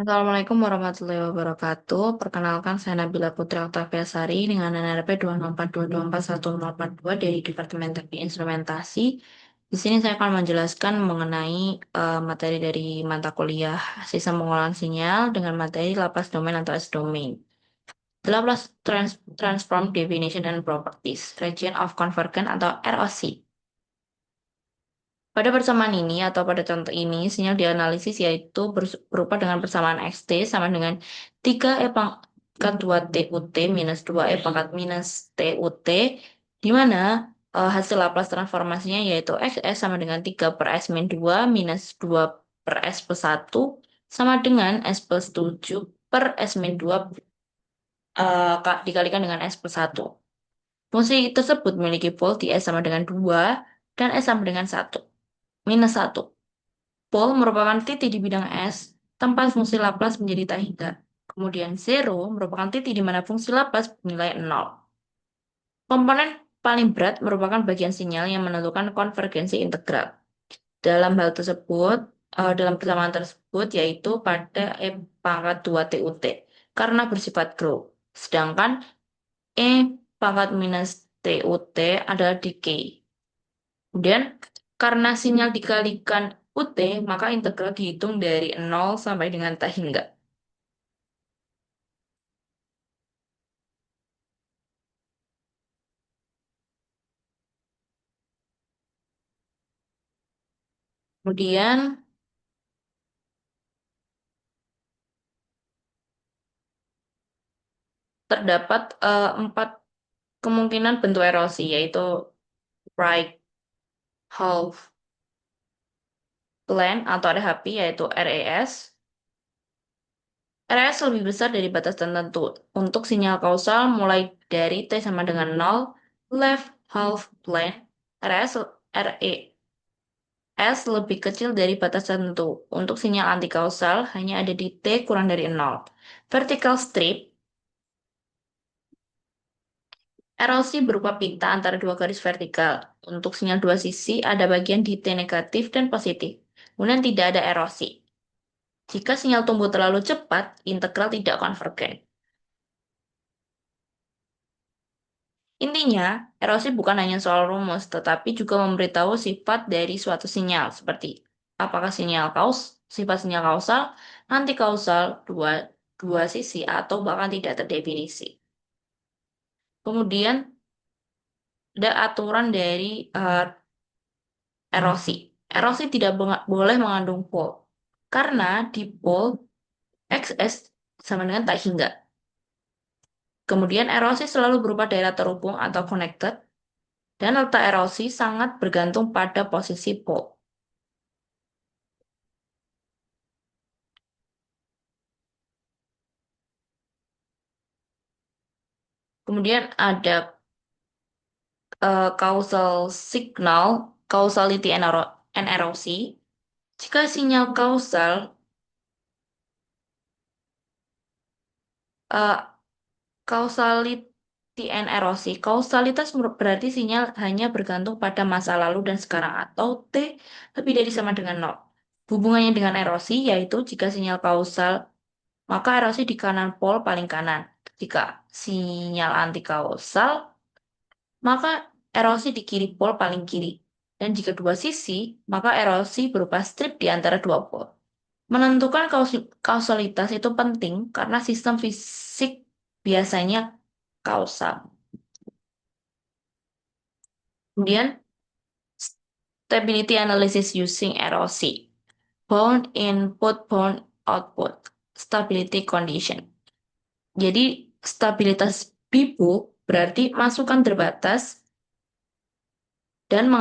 Assalamualaikum warahmatullahi wabarakatuh. Perkenalkan, saya Nabila Putri Oktaviasari dengan NRP 204224142 dari Departemen Teknik Instrumentasi. Di sini saya akan menjelaskan mengenai materi dari mata kuliah Sistem Pengolahan Sinyal dengan materi Lapas Domain atau S-Domain. Laplace Transform Definition and Properties, Region of Convergence atau ROC. Pada persamaan ini atau pada contoh ini, sinyal dianalisis yaitu berupa dengan persamaan XT sama dengan 3 E pangkat 2 TUT minus 2 E pangkat minus TUT, di mana hasil Laplace transformasinya yaitu XS sama dengan 3 per S min 2 minus 2 per S plus 1 sama dengan S plus 7 per S min 2 dikalikan dengan S plus 1. Fungsi tersebut memiliki pol di S sama dengan 2 dan S sama dengan 1 minus 1. Pol merupakan titik di bidang S, tempat fungsi Laplace menjadi tak hingga. Kemudian zero merupakan titik di mana fungsi Laplace bernilai 0. Komponen paling berat merupakan bagian sinyal yang menentukan konvergensi integral. Dalam hal tersebut, dalam persamaan tersebut yaitu pada E pangkat 2 TUT karena bersifat group. Sedangkan E pangkat minus TUT adalah decay. Kemudian, karena sinyal dikalikan UT, maka integral dihitung dari 0 sampai dengan tak hingga. Kemudian, terdapat 4 kemungkinan bentuk erosi, yaitu right half plane atau RHP, yaitu RAS. RAS lebih besar dari batas tertentu. Untuk sinyal kausal mulai dari T sama dengan 0, left half plane, RAS, S lebih kecil dari batas tertentu. Untuk sinyal antikausal hanya ada di T kurang dari 0. Vertical strip, erosi berupa pita antara dua garis vertikal. Untuk sinyal dua sisi ada bagian di T negatif dan positif. Kemudian tidak ada erosi. Jika sinyal tumbuh terlalu cepat, integral tidak konvergen. Intinya, erosi bukan hanya soal rumus, tetapi juga memberitahu sifat dari suatu sinyal, seperti apakah sifat sinyal kausal, anti kausal, dua sisi, atau bahkan tidak terdefinisi. Kemudian, ada aturan dari erosi. Erosi tidak boleh mengandung pol, karena di pol XS sama dengan tak hingga. Kemudian, erosi selalu berupa daerah terhubung atau connected, dan letak erosi sangat bergantung pada posisi pol. Kemudian ada causal signal, causality and erosi. Jika sinyal kausal, uh, causality and erosi, kausalitas berarti sinyal hanya bergantung pada masa lalu dan sekarang atau T lebih dari sama dengan 0. Hubungannya dengan erosi yaitu jika sinyal kausal, maka erosi di kanan pol paling kanan. Jika sinyal anti kausal, maka erosi di kiri pol paling kiri. Dan jika dua sisi, maka erosi berupa strip di antara dua pol. Menentukan kausalitas itu penting karena sistem fisik biasanya kausal. Kemudian, stability analysis using erosi. Bound input, bound output. Stability condition. Jadi, stabilitas BIPU berarti masukan terbatas dan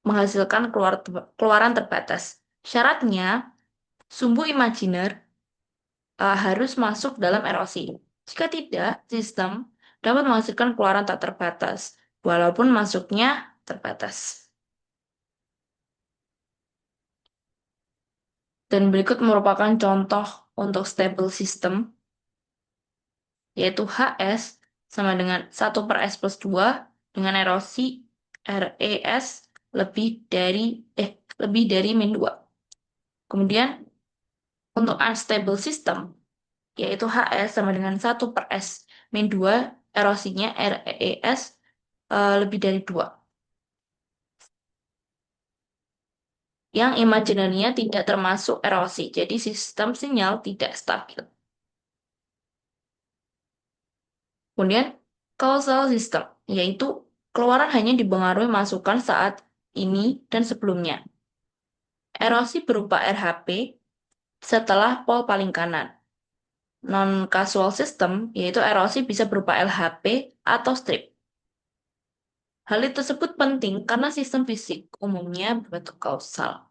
menghasilkan keluaran terbatas. Syaratnya, sumbu imajiner harus masuk dalam erosi. Jika tidak, sistem dapat menghasilkan keluaran tak terbatas, walaupun masuknya terbatas. Dan berikut merupakan contoh untuk stable system, yaitu HS sama dengan 1 per S plus 2 dengan erosi RES lebih dari min 2. Kemudian Untuk unstable system, yaitu HS sama dengan 1/S min 2, erosinya RES lebih dari 2. Yang imaginary-nya tidak termasuk erosi, jadi sistem sinyal tidak stabil. Kemudian causal system, yaitu keluaran hanya dipengaruhi masukan saat ini dan sebelumnya. Erosi berupa RHP setelah pol paling kanan. Non-causal system, yaitu erosi bisa berupa LHP atau strip. Hal itu tersebut penting karena sistem fisik umumnya berbentuk kausal.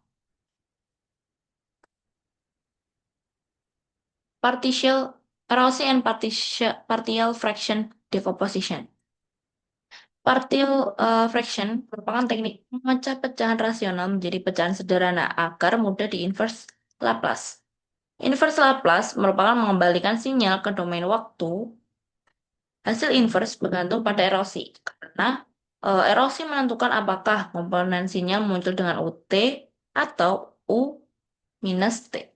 Partial erosi and partial fraction decomposition. Partial fraction merupakan teknik memecah pecahan rasional menjadi pecahan sederhana agar mudah diinverse Laplace. Inverse Laplace merupakan mengembalikan sinyal ke domain waktu. Hasil inverse bergantung pada erosi, karena erosi menentukan apakah komponen sinyal muncul dengan UT atau U minus T.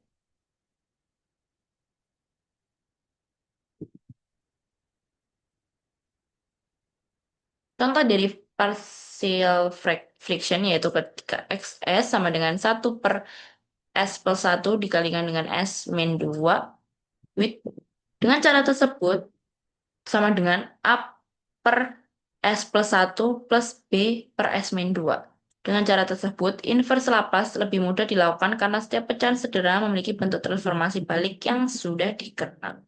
Contoh dari partial friction yaitu ketika XS sama dengan 1/S+1 dikalikan dengan S min 2. Dengan cara tersebut sama dengan A per S+1 plus B per S min 2. Dengan cara tersebut, inverse Laplace lebih mudah dilakukan karena setiap pecahan sederhana memiliki bentuk transformasi balik yang sudah dikenal.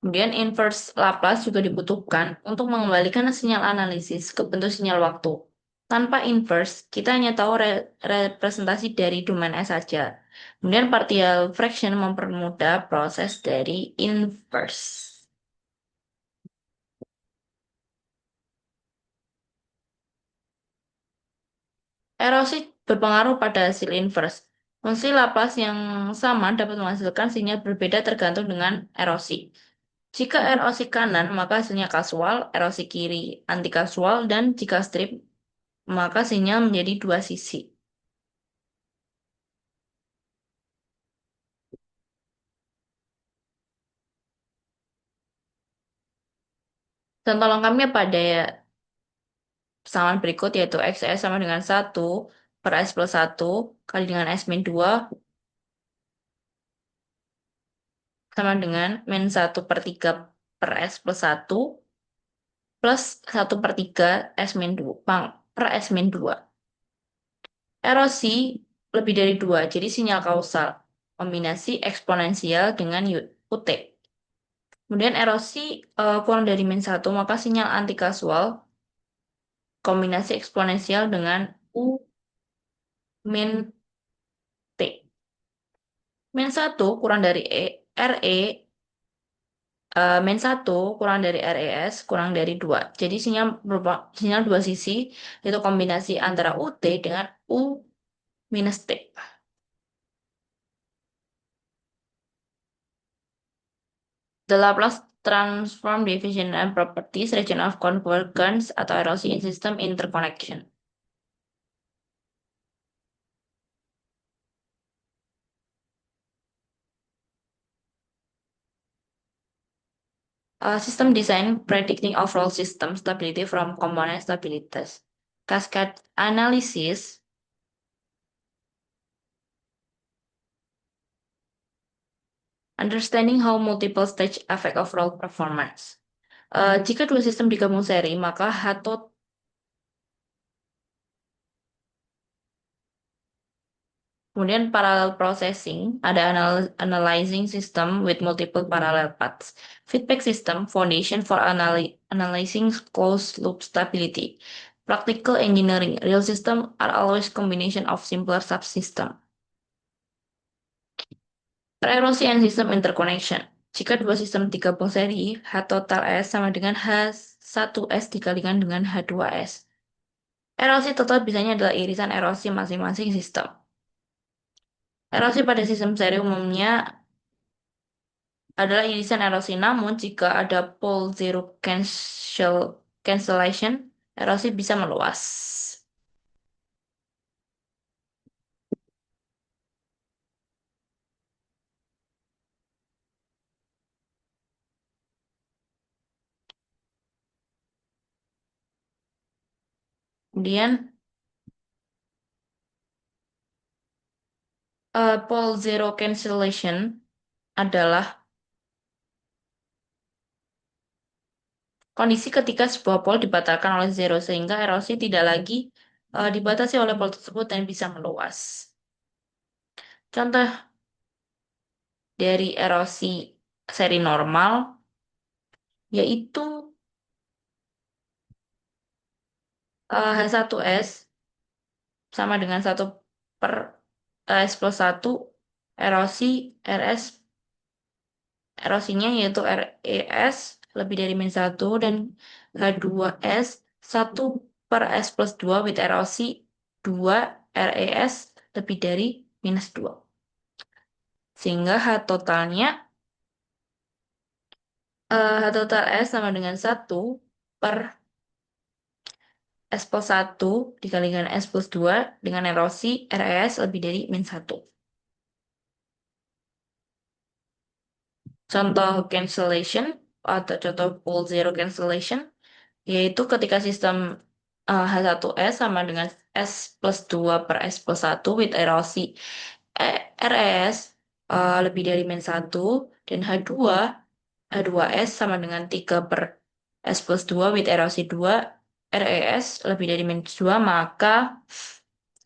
Kemudian inverse Laplace juga dibutuhkan untuk mengembalikan sinyal analisis ke bentuk sinyal waktu. Tanpa inverse, kita hanya tahu representasi dari domain S saja. Kemudian partial fraction mempermudah proses dari inverse. Erosi berpengaruh pada hasil inverse. Fungsi Laplace yang sama dapat menghasilkan sinyal berbeda tergantung dengan erosi. Jika erosi kanan, maka hasilnya kasual, erosi kiri antikasual, dan jika strip, maka sinyal menjadi dua sisi. Contoh lengkapnya pada persamaan berikut yaitu XS sama dengan 1/S+1 kali dengan S min 2 sama dengan min 1/3 per S+1 plus 1/3 S min 2 per S min 2. Erosi lebih dari 2, jadi sinyal kausal. Kombinasi eksponensial dengan UT. Kemudian erosi kurang dari min 1, maka sinyal antikasual. Kombinasi eksponensial dengan U min T. Min 1 kurang dari RE, min 1 kurang dari RES, kurang dari 2. Jadi sinyal berupa sinyal dua sisi, yaitu kombinasi antara UT dengan U minus T. The Laplace transform division and properties region of convergence atau erosi in system interconnection. System design predicting overall system stability from component stabilities. Cascade analysis understanding how multiple stage affect overall performance. Jika dua sistem digabung seri, maka H kemudian parallel processing, ada analyzing system with multiple parallel paths. Feedback system, foundation for analyzing closed loop stability. Practical engineering, real system are always combination of simpler subsystem. Erosi and system interconnection. Jika dua sistem digabung seri, H total S sama dengan H1S dikalikan dengan H2S. Erosi total biasanya adalah irisan erosi masing-masing sistem. Erosi pada sistem seri umumnya adalah irisan erosi, namun jika ada pole zero cancellation, erosi bisa meluas. Kemudian pole zero cancellation adalah kondisi ketika sebuah pole dibatalkan oleh zero sehingga erosi tidak lagi dibatasi oleh pole tersebut dan bisa meluas. Contoh dari erosi seri normal yaitu H1S sama dengan 1/S+1 erosi RS erosinya yaitu RES lebih dari min 1 dan H2S 1/S+2 with erosi 2 RES lebih dari -2. Sehingga H total S sama dengan 1/S+1 dikalikan S+2 dengan erosi RES lebih dari -1. Contoh cancellation atau contoh pole zero cancellation yaitu ketika sistem H1S sama dengan S+2/S+1 with erosi RS lebih dari -1 dan H2S sama dengan 3/S+2 with erosi 2 RES lebih dari -2 maka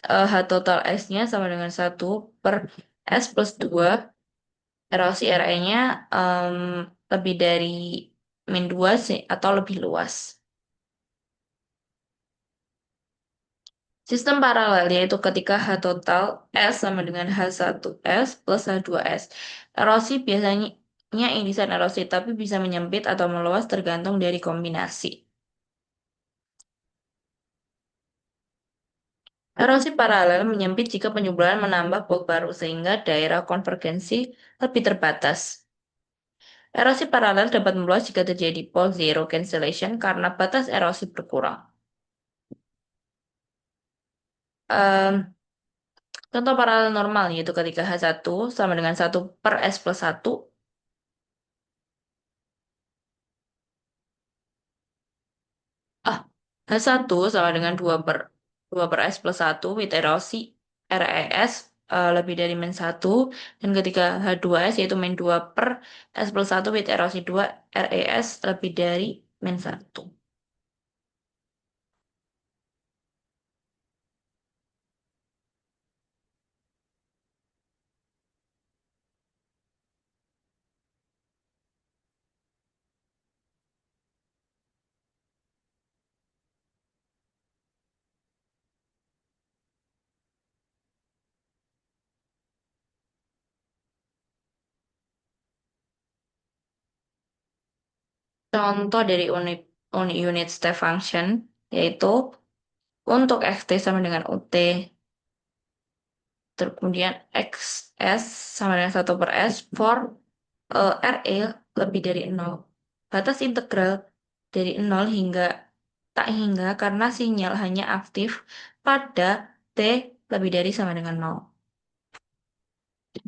H total S-nya sama dengan 1/S+2 erosi RE-nya lebih dari -2 sih atau lebih luas. Sistem paralel yaitu ketika H total S sama dengan H1S plus H2S. Erosi biasanya irisan erosi tapi bisa menyempit atau meluas tergantung dari kombinasi. Erosi paralel menyempit jika penyuburan menambah pol baru sehingga daerah konvergensi lebih terbatas. Erosi paralel dapat meluas jika terjadi pole zero cancellation karena batas erosi berkurang. Em, Contoh paralel normal yaitu ketika H1 sama dengan 1/S+1. Ah, H1 sama dengan 2/S+1 with erosi RES lebih dari -1 dan ketika H2S yaitu -2/S+1 with erosi 2 RES lebih dari -1. Contoh dari unit step function yaitu untuk xt sama dengan ut, kemudian xs sama dengan 1/s for RE lebih dari 0. Batas integral dari 0 hingga tak hingga karena sinyal hanya aktif pada T lebih dari sama dengan 0.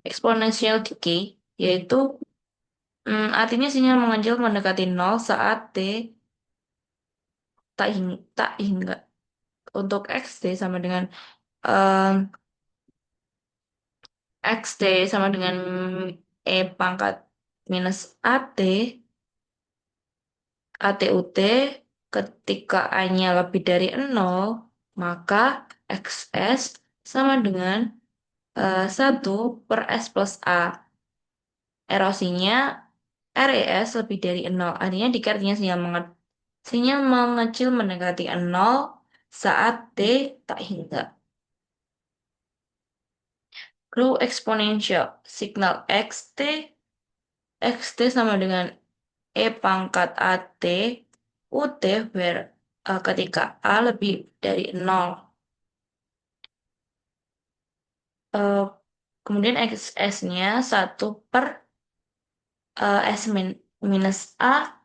Exponential decay yaitu artinya sinyal mengecil mendekati 0 saat T tak hingga. Untuk XT sama dengan em, XT sama dengan E pangkat minus ATUT ketika A-nya lebih dari 0, maka XS sama dengan 1/S+A. Erosinya RES lebih dari 0. Artinya artinya sinyal mengecil mendekati 0 saat T tak hingga. Grow exponential. Signal XT sama dengan E pangkat AT UT where ketika A lebih dari 0. Eh, Kemudian XS-nya 1/S minus A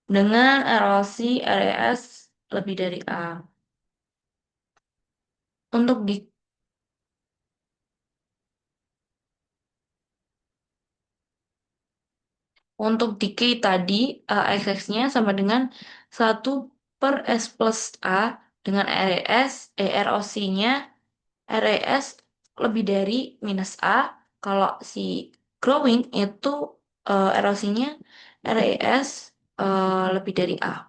dengan erosi RES lebih dari A. Untuk di Untuk decay tadi, XX-nya sama dengan 1/S plus A dengan RES, ROC-nya RES lebih dari minus A. Kalau si growing itu ROC-nya RES lebih dari A.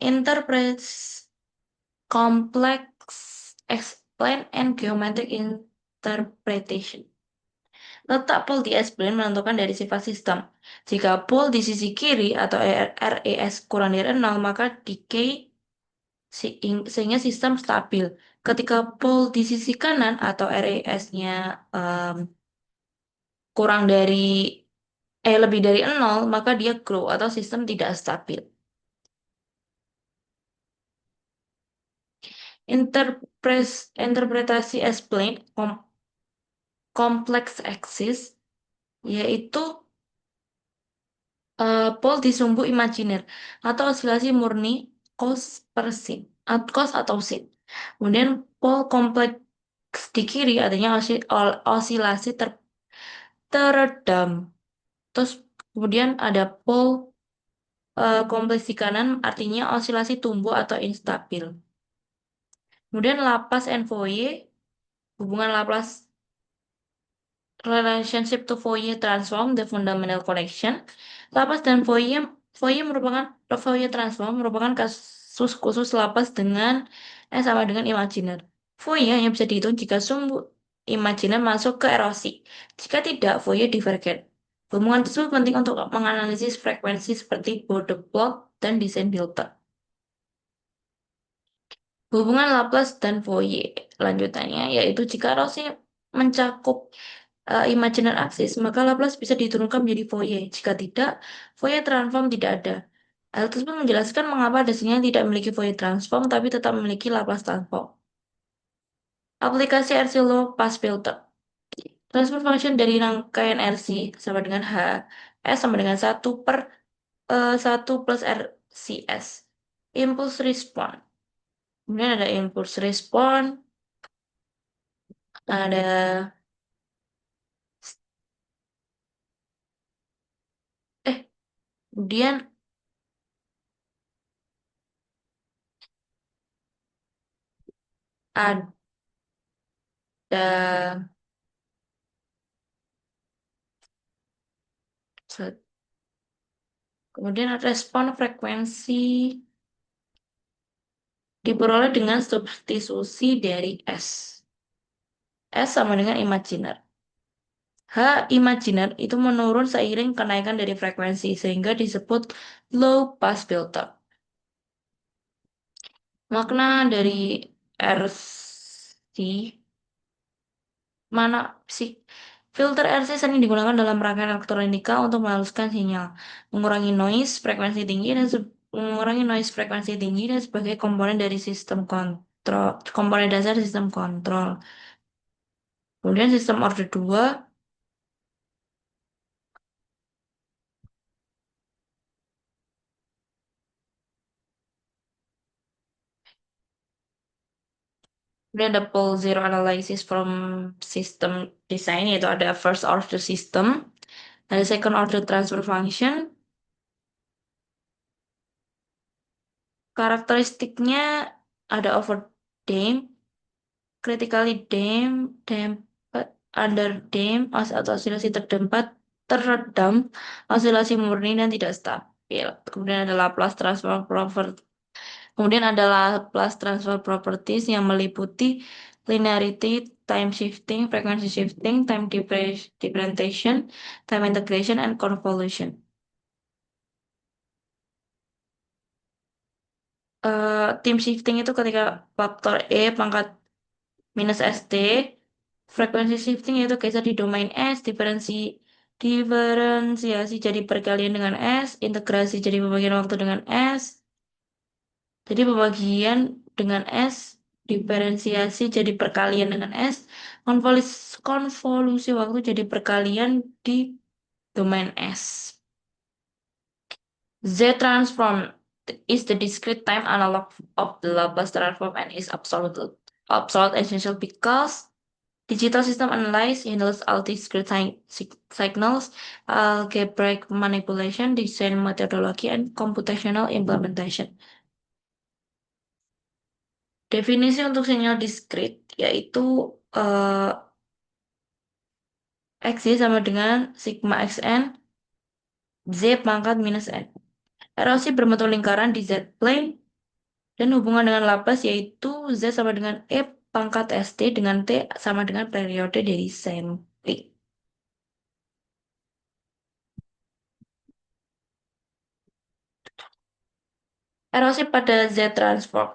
Interprets complex explain and geometric interpretation. Letak pol di S-plane menentukan dari sifat sistem. Jika pol di sisi kiri atau RES kurang dari 0, maka decay sehingga sistem stabil. Ketika pol di sisi kanan atau RES-nya kurang dari lebih dari 0, maka dia grow atau sistem tidak stabil. Interpretasi S-plane kompleks aksis yaitu pol di sumbu imajiner atau osilasi murni cos per sin, cos atau sin. Kemudian pol kompleks di kiri artinya osilasi teredam. Terus kemudian ada pol kompleks di kanan artinya osilasi tumbuh atau instabil. Kemudian Laplace and Fourier, hubungan Laplace relationship to Fourier transform, the fundamental connection. Laplace dan Fourier transform merupakan kasus khusus Laplace dengan sama dengan imajiner. Fourier hanya bisa dihitung jika sumbu imajiner masuk ke erosi. Jika tidak, Fourier divergen. Hubungan tersebut penting untuk menganalisis frekuensi seperti Bode plot dan desain filter. Hubungan Laplace dan Fourier lanjutannya yaitu jika erosi mencakup imajiner aksis, maka Laplace bisa diturunkan menjadi Fourier. Jika tidak, Fourier transform tidak ada. Hal tersebut menjelaskan mengapa ada sinyal tidak memiliki Fourier transform tapi tetap memiliki Laplace transform. Aplikasi RC Low Pass Filter. Transfer function dari rangkaian RC sama dengan H. S sama dengan 1 plus RCS. Impulse response. Kemudian ada impulse response. Ada kemudian ada kemudian respon frekuensi diperoleh dengan substitusi dari S. S sama dengan imajiner. H imajiner itu menurun seiring kenaikan dari frekuensi sehingga disebut low pass filter. Makna dari RC mana sih? Filter RC sering digunakan dalam rangkaian elektronika untuk menghaluskan sinyal, mengurangi noise frekuensi tinggi dan sebagai komponen dari sistem kontrol, komponen dasar sistem kontrol. Kemudian sistem order 2, kemudian ada pole zero analysis from system design, yaitu ada first order system, ada second order transfer function. Karakteristiknya ada overdamp, critically damped, underdamped, atau osilasi teredam, osilasi murni dan tidak stabil. Kemudian ada Laplace transform property. Kemudian ada Laplace transfer properties yang meliputi linearity, time shifting, frequency shifting, time differentiation, time integration, and convolution. Time shifting itu ketika faktor E pangkat minus ST, frekuensi shifting yaitu geser di domain S, diferensiasi jadi perkalian dengan S, integrasi jadi pembagian waktu dengan S, jadi pembagian dengan S, diferensiasi jadi perkalian dengan S, konvolusi waktu jadi perkalian di domain S. Z transform is the discrete time analog of the Laplace transform and is absolute essential because digital system analysis handles all discrete signals, algebraic manipulation, design methodology, and computational implementation. Definisi untuk sinyal diskrit yaitu eh, X sama dengan sigma xn Z pangkat minus N. Erosi berbentuk lingkaran di Z-plane dan hubungan dengan Laplace yaitu Z sama dengan E pangkat ST dengan T sama dengan periode dari sampling. Erosi pada Z-transform.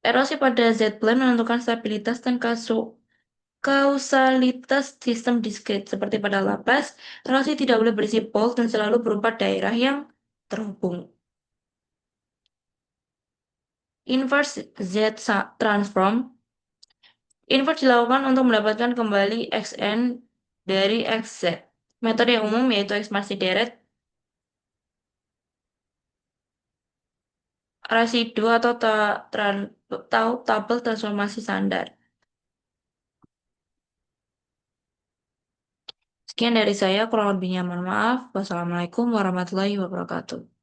Erosi pada Z-plane menentukan stabilitas dan kausalitas sistem diskrit. Seperti pada Laplace, erosi tidak boleh berisi poles dan selalu berupa daerah yang terhubung. Inverse Z-transform. Invert dilakukan untuk mendapatkan kembali Xn dari Xz. Metode yang umum yaitu ekspansi deret, residu atau tabel transformasi standar. Sekian dari saya, kurang lebihnya mohon maaf. Wassalamualaikum warahmatullahi wabarakatuh.